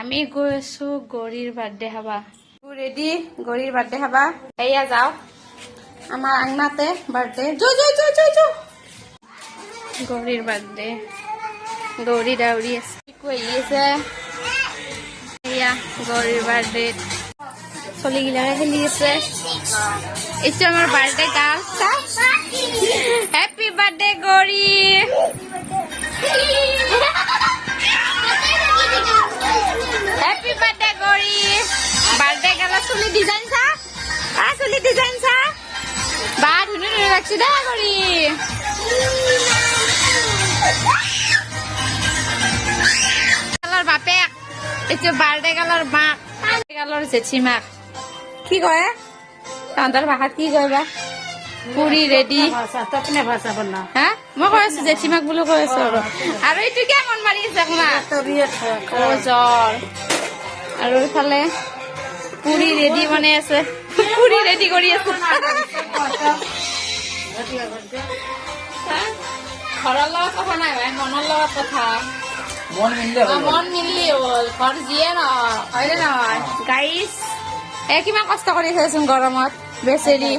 আমি গৈ আছো গৌৰীৰ বাৰ্থডে খাবা ৰেডি গৌৰীৰ বাৰ্থডে খাবা এয়া যাও আমাৰ আংনাতে বাৰ্থডে গৌৰীৰ বাৰ্থডে গৌৰী দাউৰি আছে কৈ আছে এয়া গৌৰীৰ বাৰ্থডে চলি গিলাৰে খেলি আছে এইটো আমাৰ birthday girl happy birthday Gauri happy birthday Gauri birthday গাৰ্লৰ চুলি ডিজাইন চা চুলি ডিজাইন চা বা ধুনীয়া ধুনীয়া লাগছে দে গৌৰী গালৰ বাপেক এইটো বাৰ্থডে গালৰ মাক গালৰ জেঠি মাক কি কয় তাহাঁতৰ ভাষাত কি কয় বা পুৰি ৰেডি হা মই কৈ আছো জেঠিমাক বুলি কৈ আছো আৰু এইটো কিয় মন মাৰি আছে আপোনাৰ জ্বৰ আৰু এইফালে পুৰি ৰেডি বনাই আছে পুৰি ৰেডি কৰি আছে ঘৰৰ লগত কথা নাই ভাই মনৰ লগত কথা মন মিলিলে হ'ল ঘৰ যিয়ে নহয় হয়নে নহয় গাইছ কিমান কষ্ট কৰি আছেচোন গৰমত বেচেৰি